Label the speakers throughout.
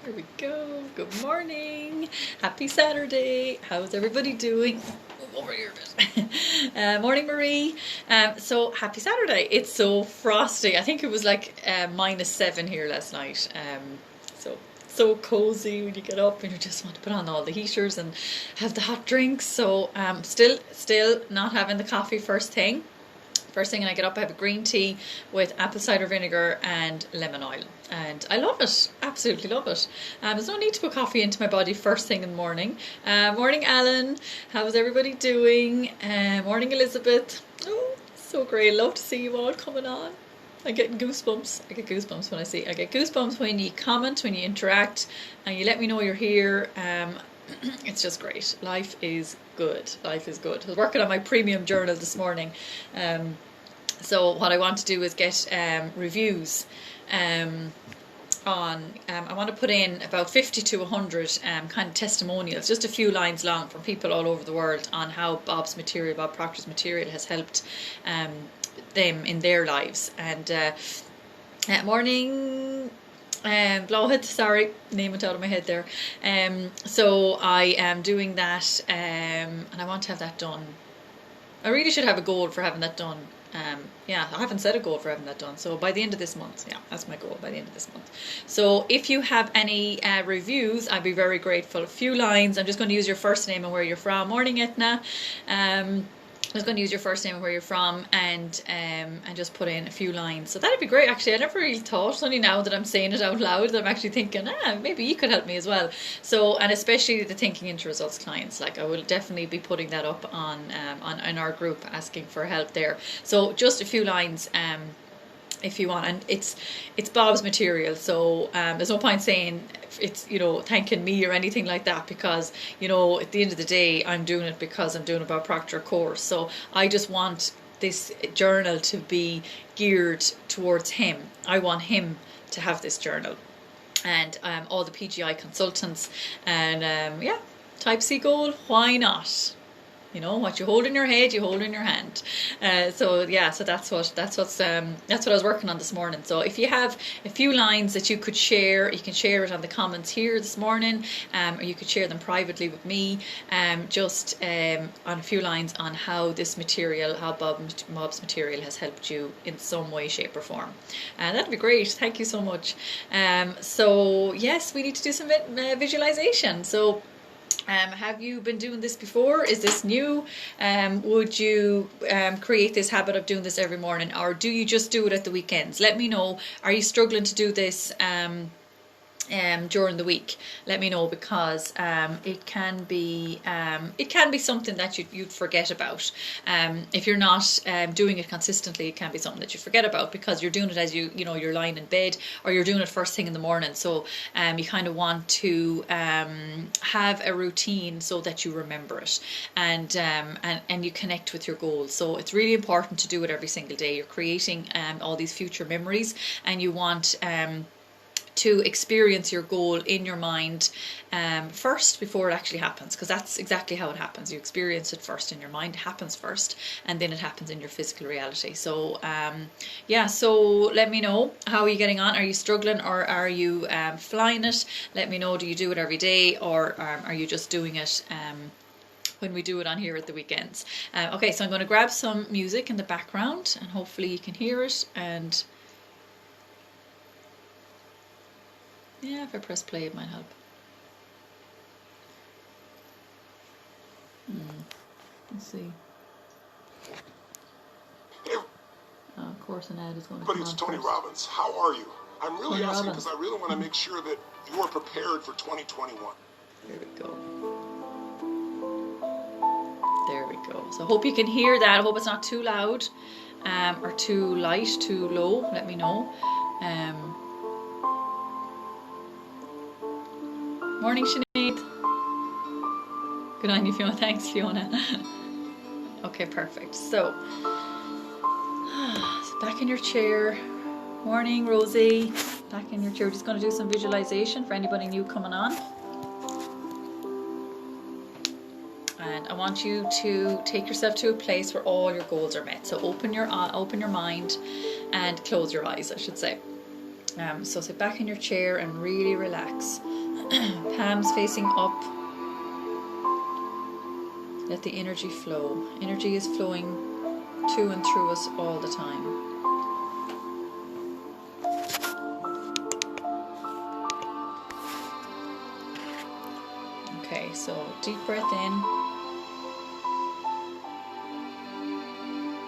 Speaker 1: Here we go. Good morning. Happy Saturday. How's everybody doing? Over here a bit. Morning, Marie. So happy Saturday. It's so frosty. I think it was like -7 here last night. So cozy when you get up and you just want to put on all the heaters and have the hot drinks. So still not having the coffee first thing. First thing when I get up, I have a green tea with apple cider vinegar and lemon oil. And I love it. Absolutely love it. There's no need to put coffee into my body first thing in the morning. Morning, Alan. How's everybody doing? Morning, Elizabeth. Oh, so great. Love to see you all coming on. I'm getting goosebumps. I get goosebumps when I get goosebumps when you comment, when you interact, and you let me know you're here. It's just great. Life is good. Life is good. I was working on my premium journal this morning. So what I want to do is get reviews on, I want to put in about 50 to 100 kind of testimonials, just a few lines long from people all over the world on how Bob Proctor's material has helped them in their lives. And morning, Blowhead, sorry, name went out of my head there. So I am doing that, and I want to have that done. I really should have a goal for having that done. Yeah, I haven't set a goal for having that done. So by the end of this month, yeah, that's my goal, by the end of this month. So if you have any reviews, I'd be very grateful. A few lines. I'm just going to use your first name and where you're from. Morning, Etna. I was going to use your first name and where you're from, and just put in a few lines. So that'd be great. Actually, I never really thought. It's only now that I'm saying it out loud that I'm actually thinking, maybe you could help me as well. So, and especially the Thinking into Results clients, like I will definitely be putting that up on in our group, asking for help there. So just a few lines. If you want, and it's Bob's material, so there's no point saying it's thanking me or anything like that, because at the end of the day I'm doing it because I'm doing a Bob Proctor course. So I just want this journal to be geared towards him. I want him to have this journal, and all the PGI consultants, and type C goal, why not? What you hold in your head, you hold in your hand. So that's what I was working on this morning. So if you have a few lines that you could share, you can share it on the comments here this morning, or you could share them privately with me. Just on a few lines on how this material, how Bob's material has helped you in some way, shape, or form. That'd be great. Thank you so much. So yes, we need to do some visualization. So. Have you been doing this before? Is this new? Would you create this habit of doing this every morning, or do you just do it at the weekends? Let me know. Are you struggling to do this during the week? Let me know, because it can be something that you'd forget about. If you're not doing it consistently, it can be something that you forget about, because you're doing it as you're lying in bed, or you're doing it first thing in the morning. So you kind of want to have a routine so that you remember it, and you connect with your goals. So it's really important to do it every single day. You're creating all these future memories, and you want to experience your goal in your mind first before it actually happens, because that's exactly how it happens. You experience it first in your mind, it happens first, and then it happens in your physical reality. So so let me know, how are you getting on? Are you struggling, or are you flying it? Let me know, do you do it every day, or are you just doing it when we do it on here at the weekends? Okay, so I'm going to grab some music in the background, and hopefully you can hear it. And yeah, if I press play, it might help. Let's see. Of course, an ad is going to come on.
Speaker 2: But it's Tony Robbins. How are you? I'm really asking because I really want to make sure that you are prepared for 2021.
Speaker 1: There we go. There we go. So I hope you can hear that. I hope it's not too loud, or too light, too low. Let me know. Morning, Sinead. Good on you, Fiona. Thanks, Fiona. Okay, perfect. So back in your chair. Morning, Rosie. Back in your chair. We're just going to do some visualization for anybody new coming on. And I want you to take yourself to a place where all your goals are met. So open your mind and close your eyes, I should say. So sit back in your chair and really relax. Palms facing up. Let the energy flow. Energy is flowing to and through us all the time. Okay, so deep breath in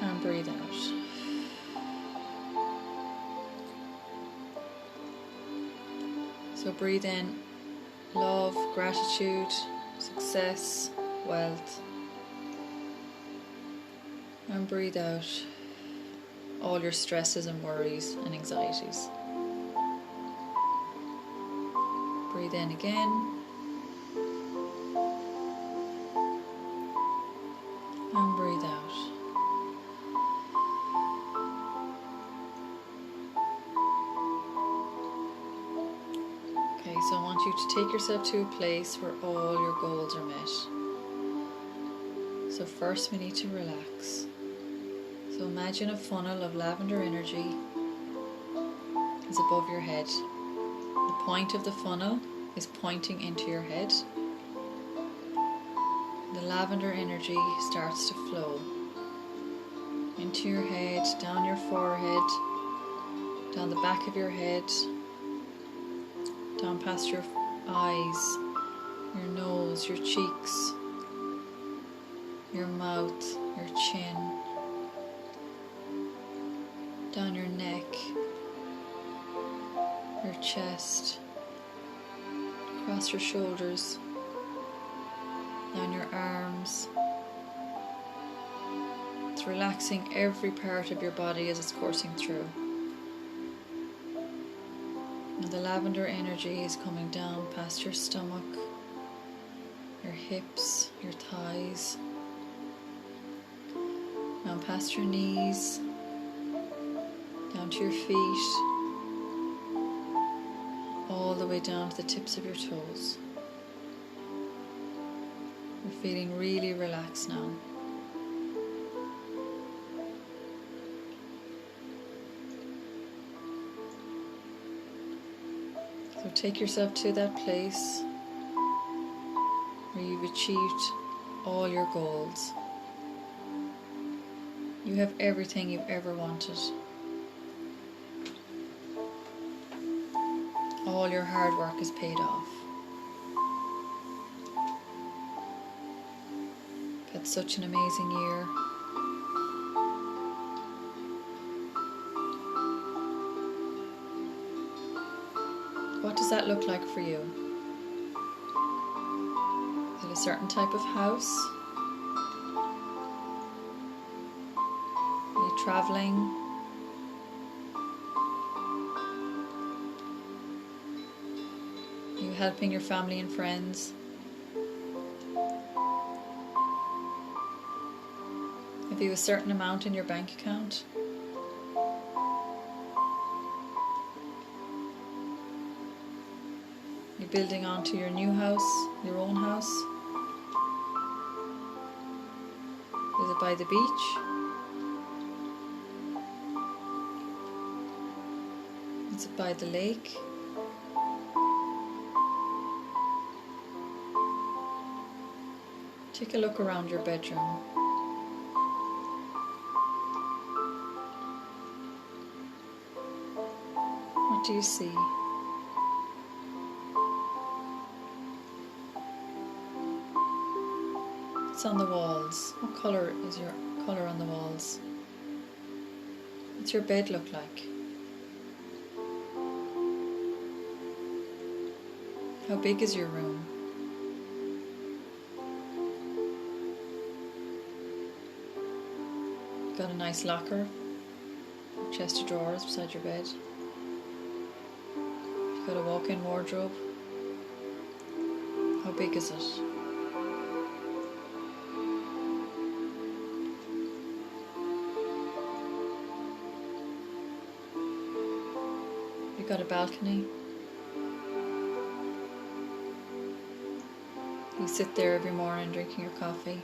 Speaker 1: and breathe out. So breathe in love, gratitude, success, wealth. And breathe out all your stresses and worries and anxieties. Breathe in again. And breathe out. Okay, so I want you to take yourself to a place where all your goals are met. So first we need to relax. So imagine a funnel of lavender energy is above your head. The point of the funnel is pointing into your head. The lavender energy starts to flow into your head, down your forehead, down the back of your head, down past your eyes, your nose, your cheeks, your mouth, your chin, down your neck, your chest, across your shoulders, down your arms. It's relaxing every part of your body as it's coursing through. And the lavender energy is coming down past your stomach, your hips, your thighs, down past your knees, down to your feet, all the way down to the tips of your toes. You're feeling really relaxed now. So take yourself to that place where you've achieved all your goals. You have everything you've ever wanted. All your hard work is paid off. You've had such an amazing year. What does that look like for you? Is it a certain type of house? Are you traveling? Are you helping your family and friends? Have you a certain amount in your bank account? You're building onto your new house, your own house? Is it by the beach? Is it by the lake? Take a look around your bedroom. What do you see? What's on the walls? What colour is your colour on the walls? What's your bed look like? How big is your room? Got a nice locker, chest of drawers beside your bed. You've got a walk-in wardrobe. How big is it? You've got a balcony. You sit there every morning drinking your coffee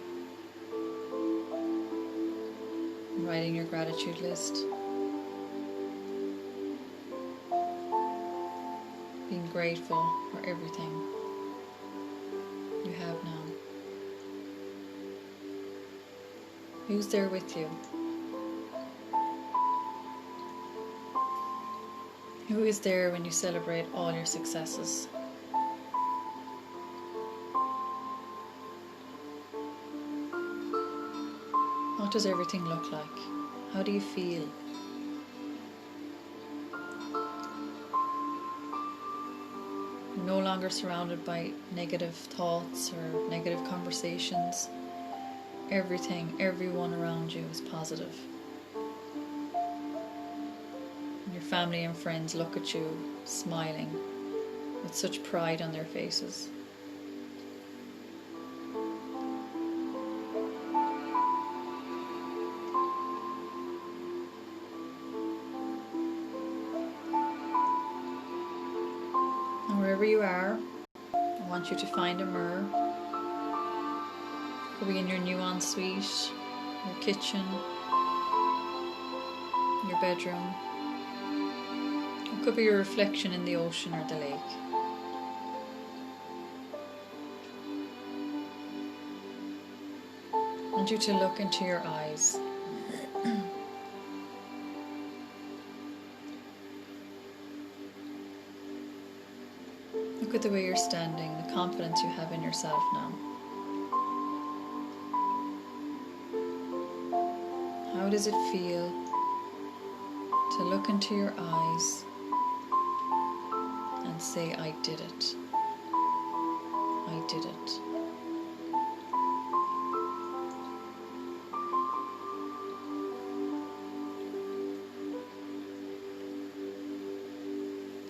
Speaker 1: and writing your gratitude list. grateful for everything you have now. Who's there with you? Who is there when you celebrate all your successes? What does everything look like? How do you feel? You're no longer surrounded by negative thoughts or negative conversations. Everything, everyone around you is positive. And your family and friends look at you smiling with such pride on their faces. And wherever you are, I want you to find a mirror. It could be in your new ensuite, your kitchen, your bedroom. It could be your reflection in the ocean or the lake. I want you to look into your eyes. Look at the way you're standing, the confidence you have in yourself now. How does it feel to look into your eyes and say, I did it. I did it.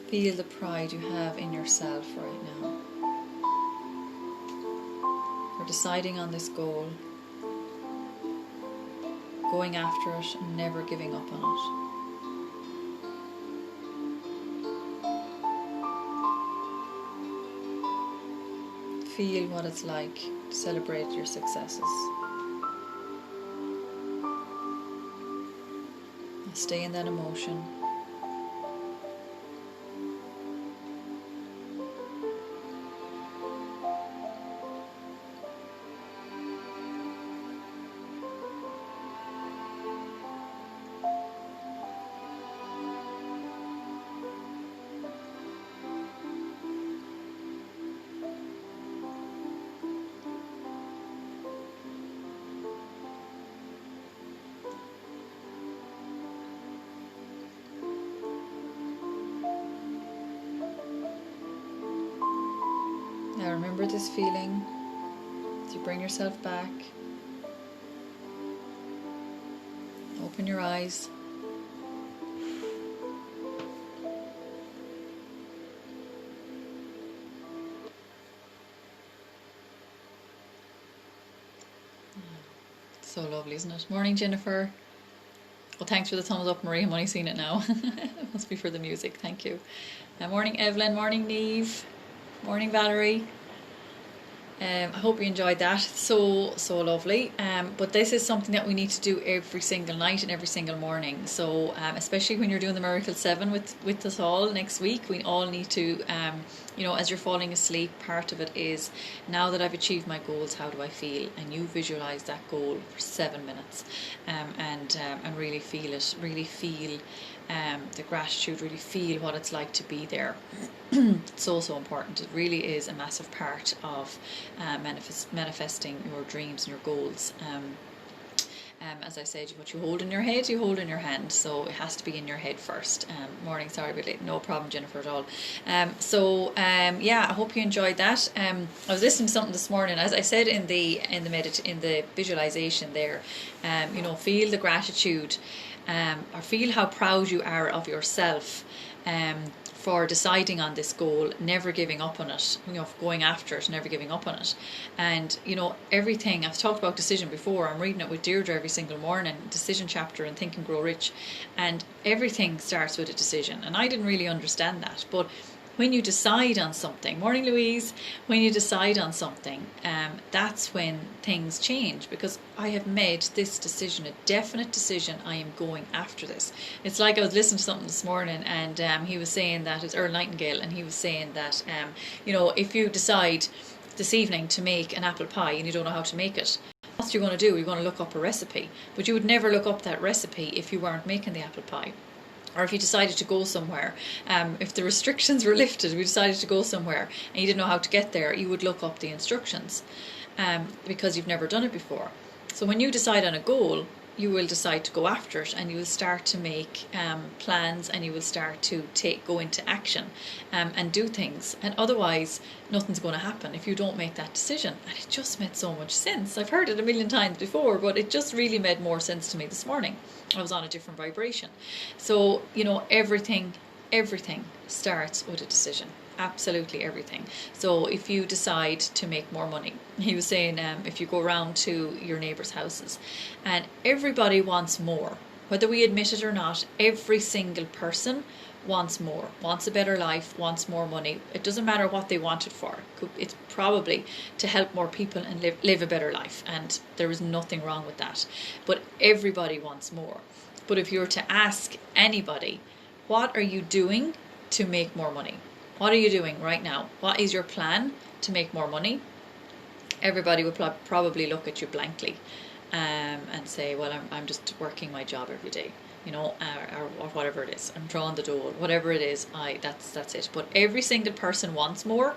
Speaker 1: Feel the pride you have in yourself right now for deciding on this goal, going after it and never giving up on it. Feel what it's like to celebrate your successes. Stay in that emotion. Now remember this feeling as you bring yourself back. Open your eyes. So lovely, isn't it? Morning, Jennifer. Well, thanks for the thumbs up, Marie. I'm only seeing it now. It must be for the music. Thank you. Morning, Evelyn. Morning, Neve. Morning, Valerie. I hope you enjoyed that. So lovely. But this is something that we need to do every single night and every single morning. So especially when you're doing the Miracle 7 with us all next week, we all need to, as you're falling asleep, part of it is, now that I've achieved my goals, how do I feel? And you visualize that goal for 7 minutes, and really feel it. Really feel the gratitude. Really feel what it's like to be there. So important. It really is a massive part of manifesting your dreams and your goals. As I said, what you hold in your head, you hold in your hand. So it has to be in your head first. Morning, sorry about late. No problem, Jennifer, at all. I hope you enjoyed that. I was listening to something this morning. As I said in the visualization there, feel the gratitude, or feel how proud you are of yourself. For deciding on this goal, never giving up on it, going after it, never giving up on it. And, everything, I've talked about decision before, I'm reading it with Deirdre every single morning, decision chapter in Think and Grow Rich, and everything starts with a decision. And I didn't really understand that, but when you decide on something, morning Louise, when you decide on something, that's when things change, because I have made this decision, a definite decision. I am going after this. It's like I was listening to something this morning, and he was saying that it's Earl Nightingale, and he was saying that if you decide this evening to make an apple pie and you don't know how to make it, what you're going to do, you're going to look up a recipe, but you would never look up that recipe if you weren't making the apple pie. Or if you decided to go somewhere, if the restrictions were lifted, we decided to go somewhere and you didn't know how to get there, you would look up the instructions, because you've never done it before. So when you decide on a goal, you will decide to go after it, and you will start to make plans, and you will start to go into action and do things. And otherwise, nothing's going to happen if you don't make that decision. And it just made so much sense. I've heard it a million times before, but it just really made more sense to me this morning. I was on a different vibration. So, everything starts with a decision. Absolutely everything. So if you decide to make more money, he was saying, if you go around to your neighbours' houses, and everybody wants more, whether we admit it or not, every single person wants more, wants a better life, wants more money. It doesn't matter what they want it for. It's probably to help more people and live a better life, and there is nothing wrong with that. But everybody wants more. But if you were to ask anybody, what are you doing to make more money? What are you doing right now? What is your plan to make more money? Everybody would probably look at you blankly and say, well, I'm just working my job every day, or whatever it is. I'm drawing the dole, whatever it is, that's it. But every single person wants more,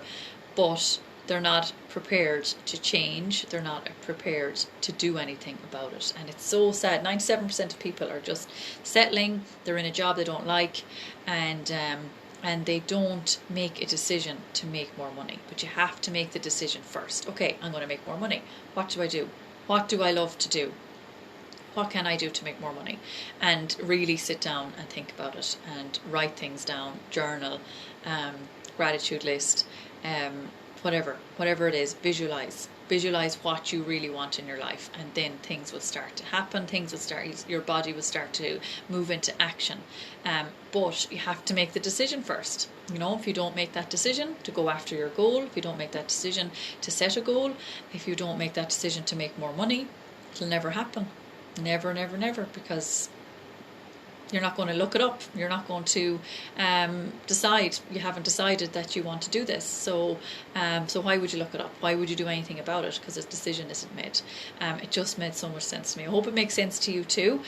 Speaker 1: but they're not prepared to change. They're not prepared to do anything about it. And it's so sad. 97% of people are just settling. They're in a job they don't like, and they don't make a decision to make more money. But you have to make the decision first. Okay, I'm going to make more money. What do I do? What do I love to do? What can I do to make more money? And really sit down and think about it and write things down, journal, gratitude list, whatever it is, visualize what you really want in your life, and then things will start to happen. Your body will start to move into action, but you have to make the decision first. If you don't make that decision to go after your goal, if you don't make that decision to set a goal, if you don't make that decision to make more money, it'll never happen. Never, because you're not going to look it up. You're not going to decide. You haven't decided that you want to do this. So why would you look it up? Why would you do anything about it? Because a decision isn't made. It just made so much sense to me. I hope it makes sense to you too.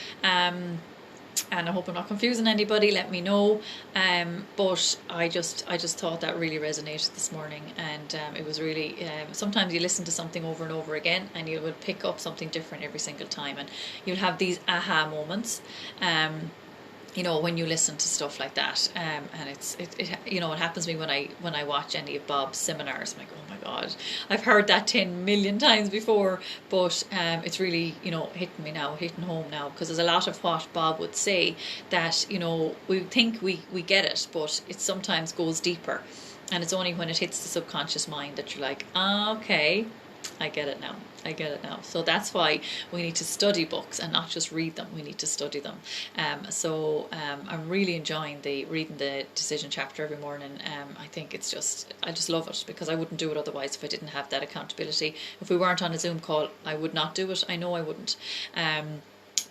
Speaker 1: And I hope I'm not confusing anybody. Let me know. But I just thought that really resonated this morning, and it was really. Sometimes you listen to something over and over again, and you will pick up something different every single time, and you'll have these aha moments. When you listen to stuff like that, and it happens to me when I watch any of Bob's seminars. I'm like, oh my God, I've heard that 10 million times before, but it's really hitting home now, because there's a lot of what Bob would say that we think we get it, but it sometimes goes deeper, and it's only when it hits the subconscious mind that you're like, okay, I get it now. So that's why we need to study books and not just read them. We need to study them. I'm really enjoying reading the decision chapter every morning. I think I just love it, because I wouldn't do it otherwise if I didn't have that accountability. If we weren't on a Zoom call, I would not do it. I know I wouldn't.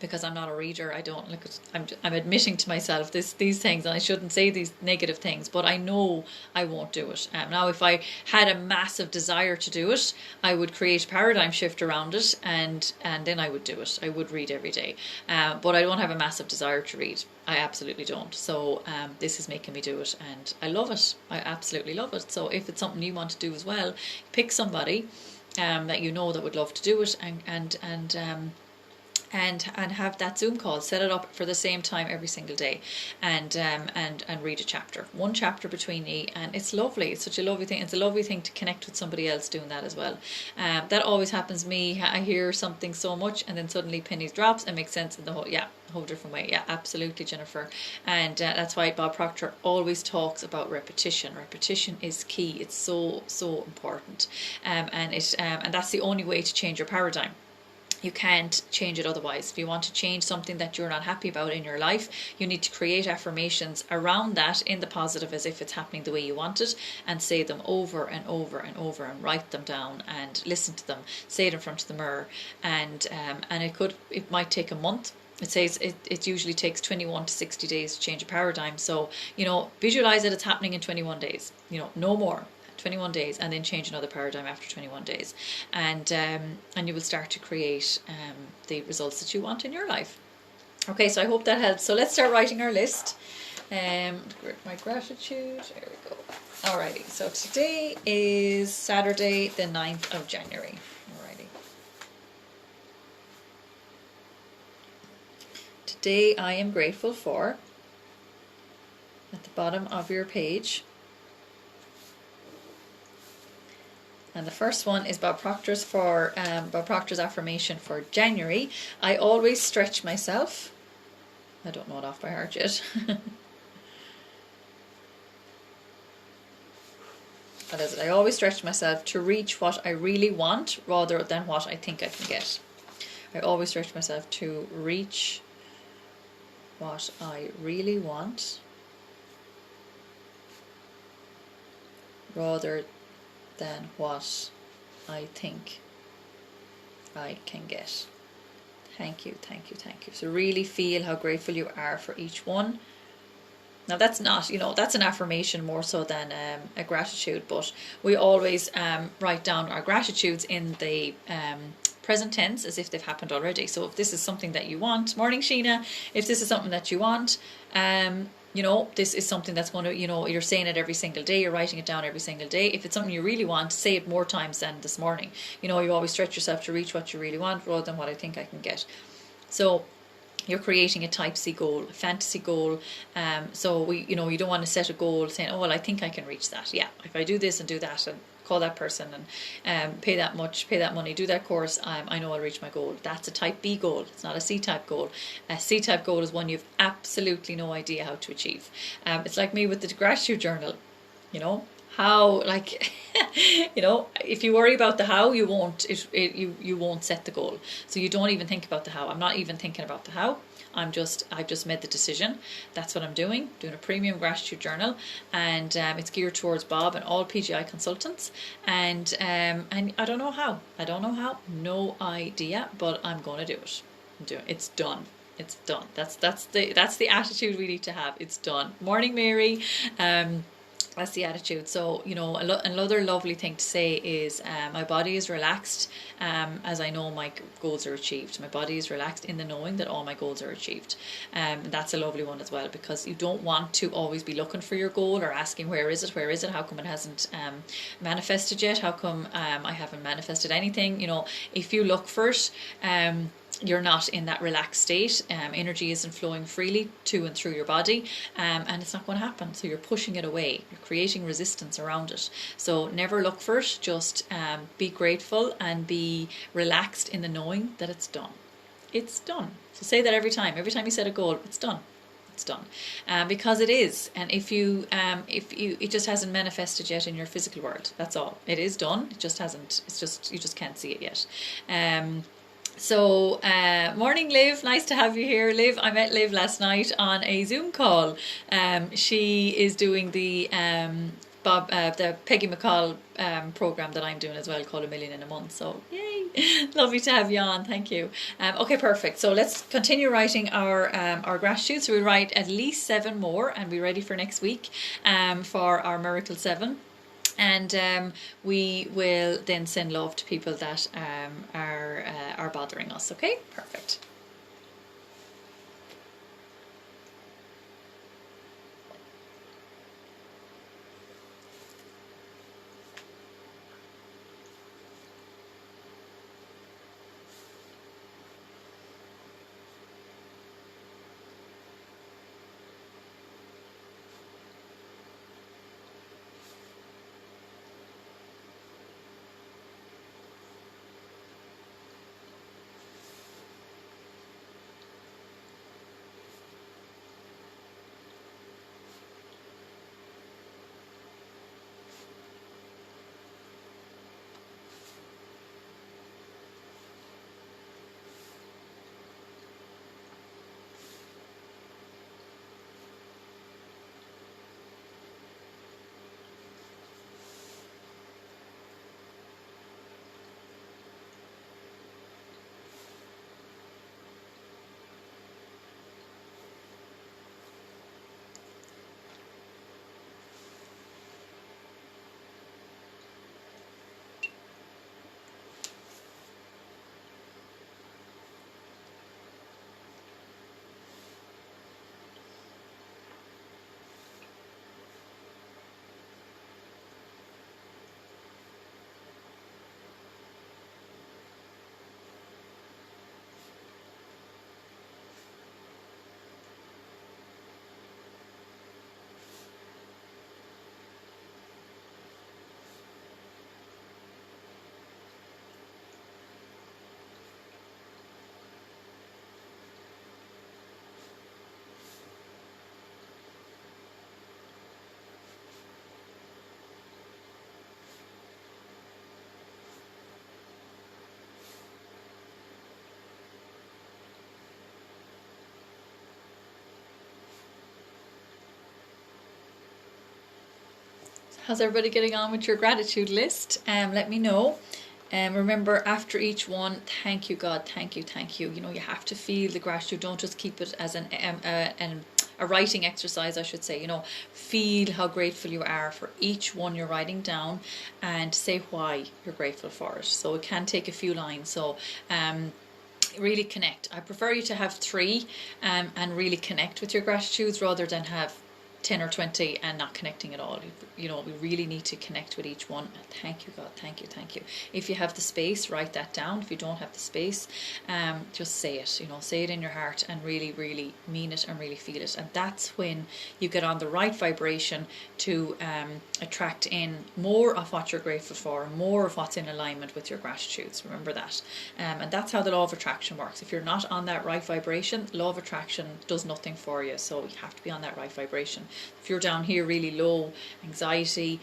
Speaker 1: Because I'm not a reader. I don't look at. I'm admitting to myself these things, and I shouldn't say these negative things. But I know I won't do it. Now, if I had a massive desire to do it, I would create a paradigm shift around it, and then I would do it. I would read every day. But I don't have a massive desire to read. I absolutely don't. So this is making me do it, and I love it. I absolutely love it. So if it's something you want to do as well, pick somebody that that would love to do it, and have that Zoom call. Set it up for the same time every single day, and read one chapter between you, and it's lovely. It's such a lovely thing. It's a lovely thing to connect with somebody else doing that as well. That always happens to me. I hear something so much, and then suddenly pennies drops and makes sense in the whole different way. Yeah, absolutely, Jennifer. And that's why Bob Proctor always talks about repetition. Repetition is key. It's so important, and that's the only way to change your paradigm. You can't change it otherwise. If you want to change something that you're not happy about in your life, you need to create affirmations around that in the positive, as if it's happening the way you want it, and say them over and over and over, and write them down and listen to them. Say it in front of the mirror, and it might take a month. It says it usually takes 21 to 60 days to change a paradigm. So, visualize it, it's happening in 21 days, no more. 21 days, and then change another paradigm after 21 days, and you will start to create the results that you want in your life. Okay, so I hope that helps. So let's start writing our list. My gratitude, there we go. Alrighty, so today is Saturday the 9th of January. Alrighty. Today I am grateful for, at the bottom of your page. And the first one is Bob Proctor's affirmation for January. I always stretch myself. I don't know it off by heart yet. What is it? I always stretch myself to reach what I really want rather than what I think I can get. I always stretch myself to reach what I really want rather than what I think I can get. Thank you, thank you, thank you. So really feel how grateful you are for each one. Now that's not, that's an affirmation more so than a gratitude, but we always write down our gratitudes in the present tense as if they've happened already. So if this is something that you want, morning Sheena, if this is something that you want, this is something that's going to, you're saying it every single day, you're writing it down every single day. If it's something you really want, say it more times than this morning. You always stretch yourself to reach what you really want rather than what I think I can get. So you're creating a type C goal, a fantasy goal. So you don't want to set a goal saying, oh, well, I think I can reach that. Yeah, if I do this and do that and call that person and pay that money, do that course, I know I'll reach my goal. That's a type B goal. It's not a C-type goal. A C-type goal is one you've absolutely no idea how to achieve. It's like me with the gratitude journal, how, like, if you worry about the how, you won't set the goal. So you don't even think about the how. I'm not even thinking about the how. I've just made the decision. That's what I'm doing a premium gratitude journal, and it's geared towards Bob and all PGI consultants, and I don't know how, no idea, but I'm going to do it. It's done. It's done. That's the attitude we need to have. It's done. Morning, Mary. That's the attitude. So, another lovely thing to say is my body is relaxed as I know my goals are achieved. My body is relaxed in the knowing that all my goals are achieved. That's a lovely one as well, because you don't want to always be looking for your goal or asking, where is it? How come it hasn't manifested yet? How come I haven't manifested anything? If you look for it, you're not in that relaxed state. Energy isn't flowing freely to and through your body, and it's not going to happen. So you're pushing it away. You're creating resistance around it. So never look for it. Just be grateful and be relaxed in the knowing that it's done. It's done. So say that every time. Every time you set a goal, it's done. It's done, because it is. And if it just hasn't manifested yet in your physical world. That's all. It is done. It just hasn't. It's just you just can't see it yet. So, morning, Liv. Nice to have you here, Liv. I met Liv last night on a Zoom call. She is doing the Peggy McCall program that I'm doing as well, called $1 Million in a Month. So, yay! Lovely to have you on. Thank you. Okay, perfect. So let's continue writing our gratitude. So we write at least 7 more, and we're ready for next week for our Miracle 7. And we will then send love to people that are bothering us. Okay, perfect. How's everybody getting on with your gratitude list? Let me know. Remember, after each one, thank you, God, thank you, thank you. You know, you have to feel the gratitude. Don't just keep it as a writing exercise, I should say. You know, feel how grateful you are for each one you're writing down, and say why you're grateful for it. So it can take a few lines. So really connect. I prefer you to have 3 and really connect with your gratitudes rather than have 10 or 20 and not connecting at all. You know, we really need to connect with each one. Thank you, God, thank you, thank you. If you have the space, write that down. If you don't have the space, just say it. You know, say it in your heart and really, really mean it and really feel it. And that's when you get on the right vibration to attract in more of what you're grateful for, more of what's in alignment with your gratitudes. Remember that. And that's how the law of attraction works. If you're not on that right vibration, law of attraction does nothing for you. So you have to be on that right vibration. If you're down here really low, anxiety,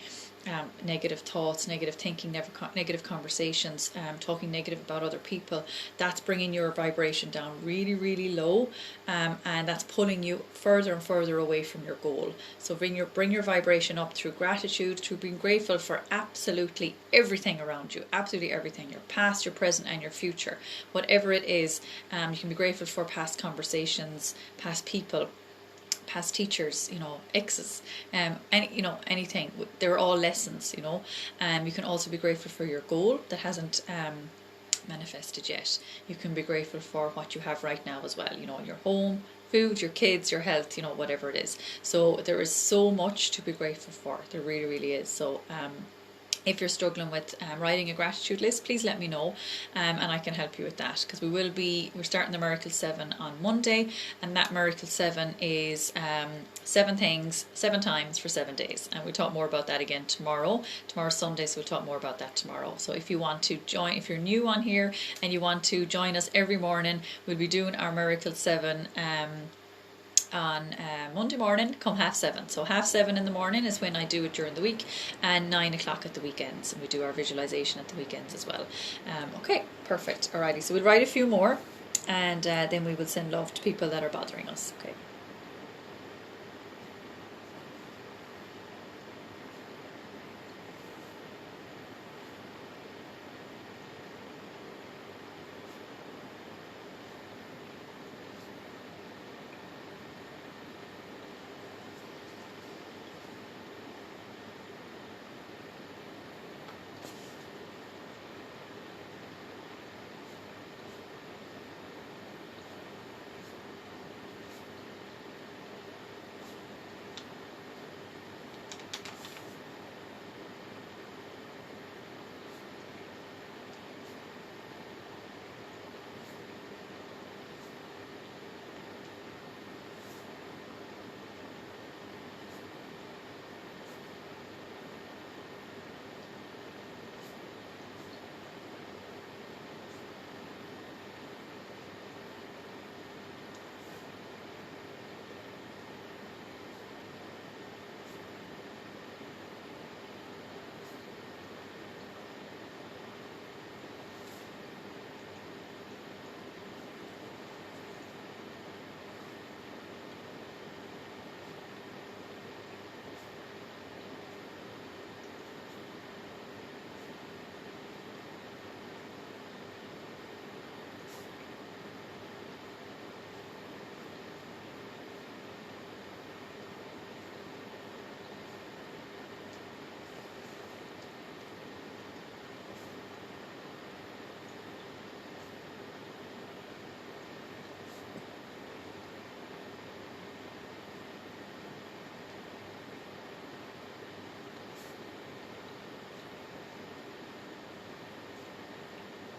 Speaker 1: negative thoughts, negative thinking, negative conversations, talking negative about other people, that's bringing your vibration down really, really low, and that's pulling you further and further away from your goal. So bring your vibration up through gratitude, through being grateful for absolutely everything around you, absolutely everything, your past, your present, and your future. Whatever it is, you can be grateful for past conversations, past people, past teachers, you know, exes, anything. They're all lessons, you know. You can also be grateful for your goal that hasn't manifested yet. You can be grateful for what you have right now as well, you know, your home, food, your kids, your health, you know, whatever it is. So there is so much to be grateful for. There really, really is. So if you're struggling with writing a gratitude list, please let me know, and I can help you with that, because we're starting the Miracle 7 on Monday, and that Miracle 7 is 7 things, 7 times for 7 days, and we'll talk more about that again tomorrow. Tomorrow's Sunday, so we'll talk more about that tomorrow. So if you want to join, if you're new on here and you want to join us every morning, we'll be doing our Miracle 7 on Monday morning, come 7:30. So 7:30 in the morning is when I do it during the week, and 9 o'clock at the weekends, and we do our visualization at the weekends as well. Okay, perfect. Alrighty, so we'll write a few more, and then we will send love to people that are bothering us. Okay.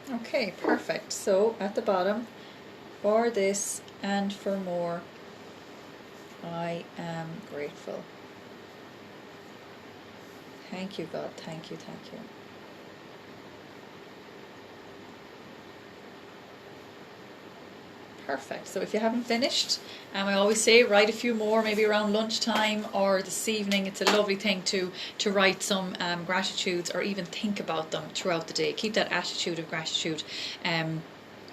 Speaker 1: Okay, perfect. So at the bottom, for this and for more, I am grateful. Thank you, God. Thank you, thank you. Perfect. So if you haven't finished, I always say write a few more, maybe around lunchtime or this evening. It's a lovely thing to write some gratitudes, or even think about them throughout the day. Keep that attitude of gratitude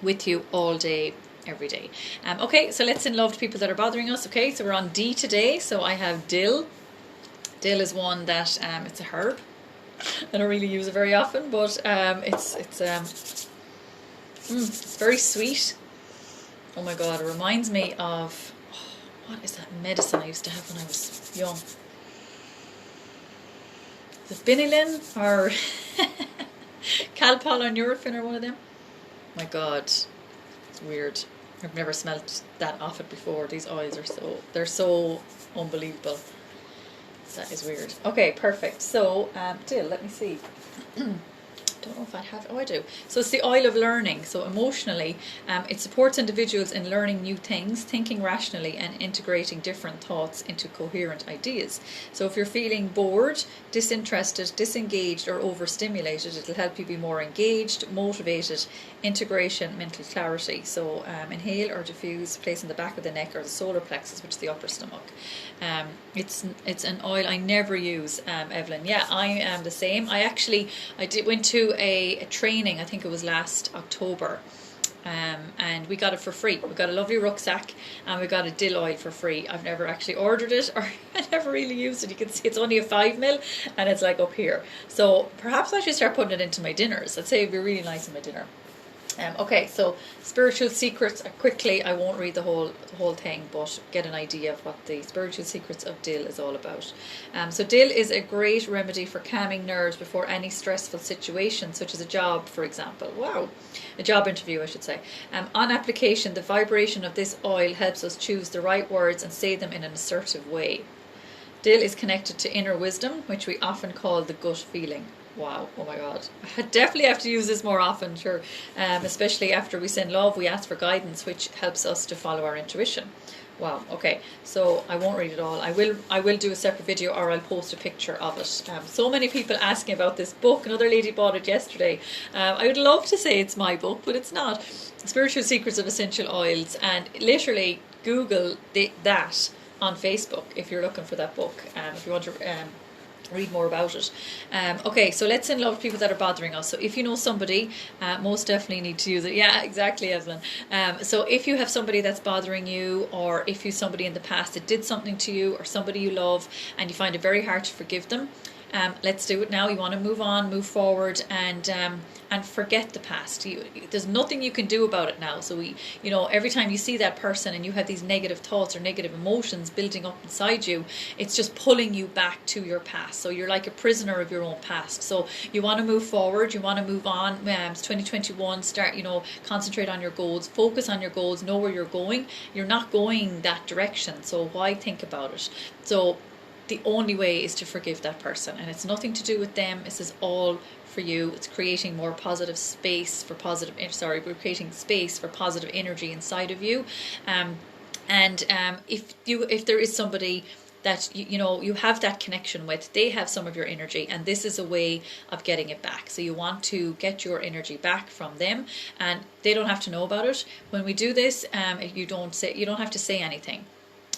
Speaker 1: with you all day, every day. Okay, so let's send love to people that are bothering us. Okay, so we're on D today. So I have Dill, Dill is one that it's a herb. I don't really use it very often, but it's very sweet. Oh my god, it reminds me of what is that medicine I used to have when I was young? Is it Binilin or Calpol or Nurofen or one of them? My god, it's weird. I've never smelt that off it before. These oils are they're so unbelievable. That is weird. Okay, perfect. So, Dill, let me see. Don't know if I have. Oh, I do. So it's the oil of learning. So emotionally, it supports individuals in learning new things, thinking rationally, and integrating different thoughts into coherent ideas. So if you're feeling bored, disinterested, disengaged, or overstimulated, it'll help you be more engaged, motivated, integration, mental clarity. So inhale or diffuse, place in the back of the neck or the solar plexus, which is the upper stomach. It's an oil I never use, Evelyn. Yeah, I am the same. Went to a training, I think it was last October, and we got it for free. We got a lovely rucksack and we got a dill oil for free. I've never actually ordered it, or I never really used it. You can see it's only a 5 ml and it's like up here. So perhaps I should start putting it into my dinners. I'd say it'd be really nice in my dinner. Okay, so spiritual secrets, quickly, I won't read the whole thing, but get an idea of what the spiritual secrets of dill is all about. So dill is a great remedy for calming nerves before any stressful situation, such as a job, for example. Wow, a job interview, I should say. On application, the vibration of this oil helps us choose the right words and say them in an assertive way. Dill is connected to inner wisdom, which we often call the gut feeling. Wow, oh my god. I definitely have to use this more often, sure. Especially after we send love, we ask for guidance, which helps us to follow our intuition. Wow, okay, so I won't read it all. I will do a separate video, or I'll post a picture of it. So many people asking about this book. Another lady bought it yesterday. I would love to say it's my book, but it's not. Spiritual Secrets of Essential Oils, and literally Google that on Facebook if you're looking for that book, if you want to read more about it. Okay, so let's send love to people that are bothering us. So if you know somebody, most definitely need to use it. Yeah, exactly, Evelyn. So if you have somebody that's bothering you, or if you somebody in the past that did something to you, or somebody you love and you find it very hard to forgive them, let's do it now. You want to move on, move forward, and forget the past. There's nothing you can do about it now. So every time you see that person and you have these negative thoughts or negative emotions building up inside you, it's just pulling you back to your past. So you're like a prisoner of your own past. So you want to move forward. You want to move on. It's 2021. Start. Concentrate on your goals. Focus on your goals. Know where you're going. You're not going that direction. So why think about it? So the only way is to forgive that person, and it's nothing to do with them. This is all for you. It's creating more positive space for positive. We're creating space for positive energy inside of you. If there is somebody that you have that connection with, they have some of your energy, and this is a way of getting it back. So you want to get your energy back from them, and they don't have to know about it. When we do this, you don't have to say anything.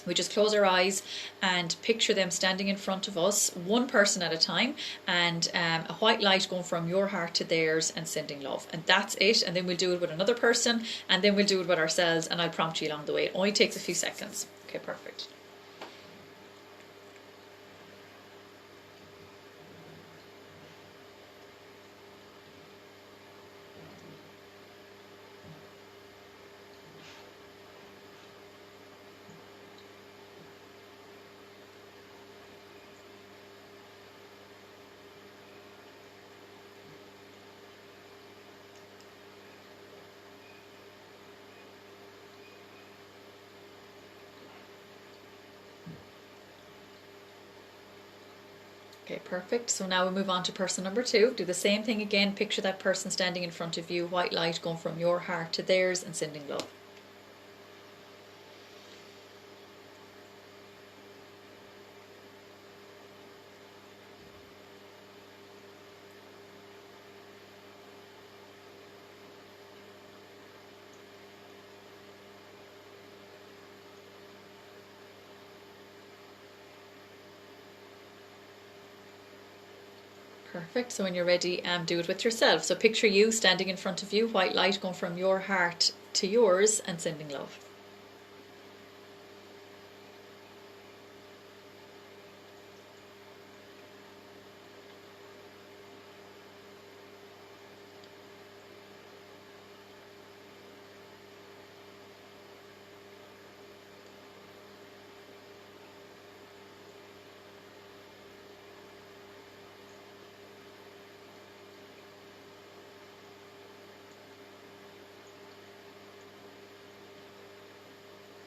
Speaker 1: We just close our eyes and picture them standing in front of us, one person at a time, and a white light going from your heart to theirs and sending love. And that's it. And then we'll do it with another person, and then we'll do it with ourselves, and I'll prompt you along the way. It only takes a few seconds. Okay, perfect. Okay, perfect. So now we move on to person number 2. Do the same thing again. Picture that person standing in front of you, white light going from your heart to theirs and sending love. Perfect. So when you're ready, do it with yourself. So picture you standing in front of you, white light going from your heart to yours and sending love.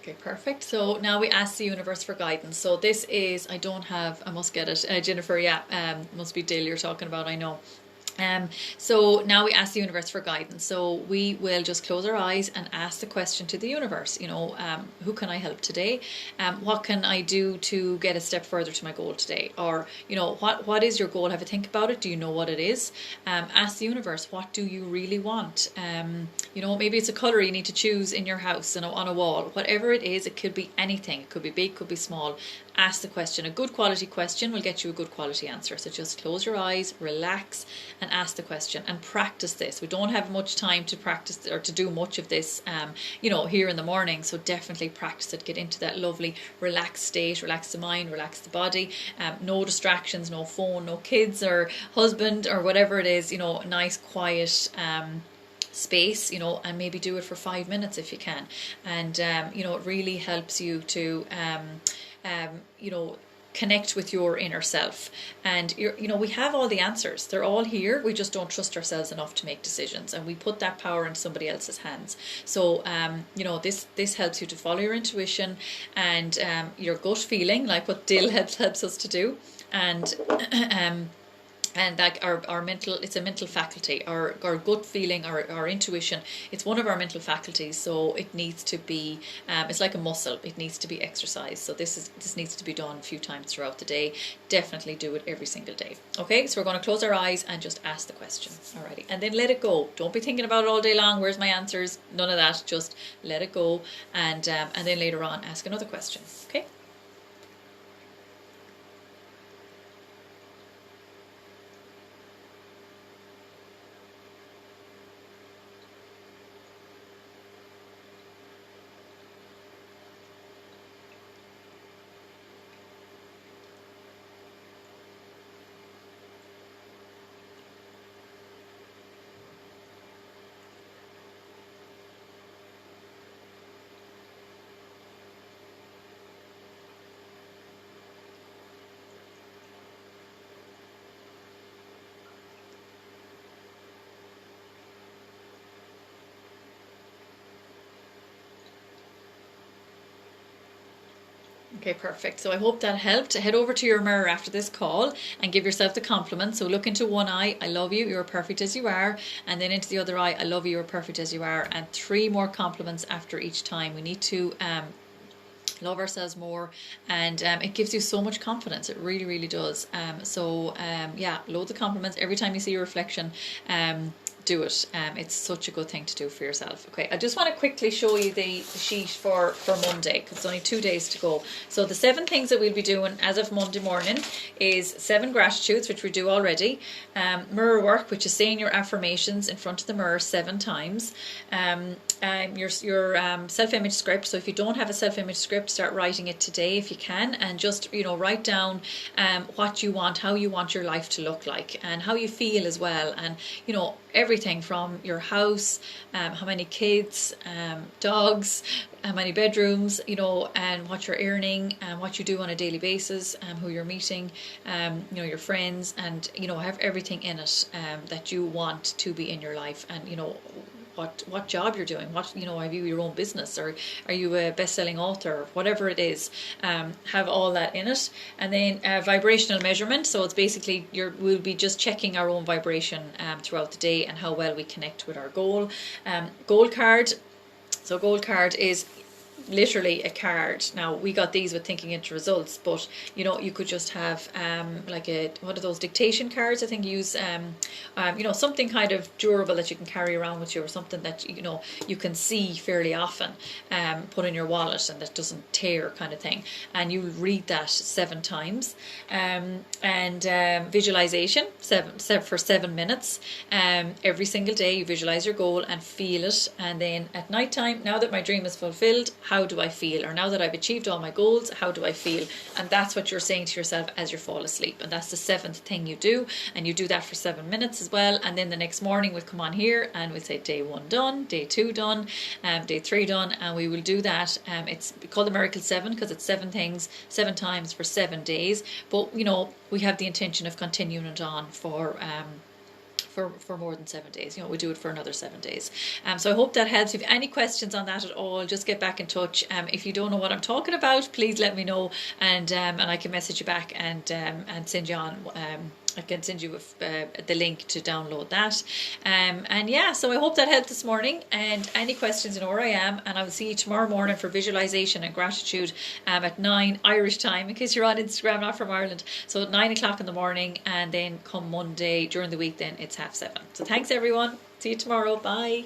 Speaker 1: Okay, perfect. So now we ask the universe for guidance. So this is, I must get it. Jennifer, yeah, must be Dale you're talking about, I know. So now we ask the universe for guidance. So we will just close our eyes and ask the question to the universe, who can I help today? What can I do to get a step further to my goal today? Or, what is your goal? Have a think about it. Do you know what it is? Ask the universe, what do you really want? Maybe it's a color you need to choose in your house and on a wall. Whatever it is, it could be anything. It could be big, could be small. Ask the question. A good quality question will get you a good quality answer. So just close your eyes, relax, and ask the question and practice this. We don't have much time to practice or to do much of this, here in the morning. So definitely practice it. Get into that lovely relaxed state. Relax the mind, relax the body. No distractions, no phone, no kids or husband or whatever it is. Nice, quiet. Space, and maybe do it for 5 minutes if you can. And, it really helps you to, connect with your inner self. And, we have all the answers. They're all here. We just don't trust ourselves enough to make decisions. And we put that power in somebody else's hands. So, this helps you to follow your intuition and your gut feeling, like what Dill helps us to do. And that our mental, it's a mental faculty, our gut feeling, our intuition, it's one of our mental faculties. So it needs to be, it's like a muscle, it needs to be exercised. So this needs to be done a few times throughout the day. Definitely do it every single day. Okay, so we're going to close our eyes and just ask the question. Alrighty, and then let it go. Don't be thinking about it all day long. Where's my answers? None of that. Just let it go, and then later on ask another question. Okay. Okay, perfect. So I hope that helped. Head over to your mirror after this call and give yourself the compliment. So look into one eye, I love you, you're perfect as you are. And then into the other eye, I love you, you're perfect as you are. And 3 more compliments after each time. We need to love ourselves more, and it gives you so much confidence. It really, really does. Loads of compliments every time you see your reflection. Do it. It's such a good thing to do for yourself. Okay, I just want to quickly show you the sheet for Monday, because it's only 2 days to go. So the 7 things that we'll be doing as of Monday morning is 7 gratitudes, which we do already, mirror work, which is saying your affirmations in front of the mirror 7 times, your self-image script. So if you don't have a self-image script, start writing it today if you can, and just write down what you want, how you want your life to look like, and how you feel as well, and everything from your house, how many kids, dogs, how many bedrooms, and what you're earning, and what you do on a daily basis, who you're meeting, your friends, and have everything in it that you want to be in your life, and what job you're doing, have you your own business, or are you a best-selling author, whatever it is, have all that in it. And then vibrational measurement, so it's basically we'll be just checking our own vibration throughout the day and how well we connect with our goal. Goal card. So goal card is literally a card. Now we got these with thinking into results, but you could just have what are those dictation cards? I think use something kind of durable that you can carry around with you, or something that you can see fairly often, put in your wallet, and that doesn't tear, kind of thing. And you read that 7 times. Visualization, for 7 minutes. Every single day you visualize your goal and feel it, and then at night time, now that my dream is fulfilled, how do I feel? Or now that I've achieved all my goals, how do I feel? And that's what you're saying to yourself as you fall asleep. And that's the 7th thing you do. And you do that for 7 minutes as well. And then the next morning we'll come on here and we'll say day 1 done, day 2 done, day 3 done. And we will do that. It's called the Miracle 7 because it's 7 things, 7 times for 7 days. But, we have the intention of continuing it on for for more than 7 days. You know, we do it for another 7 days. So I hope that helps. If you have any questions on that at all, just get back in touch. If you don't know what I'm talking about, please let me know, and I can message you back and send you on. I can send you the link to download that. And yeah, so I hope that helped this morning. And any questions, you know where I am. And I will see you tomorrow morning for visualization and gratitude at 9 Irish time, in case you're on Instagram, not from Ireland. So at 9 o'clock in the morning, and then come Monday during the week, then it's 7:30. So thanks everyone. See you tomorrow. Bye.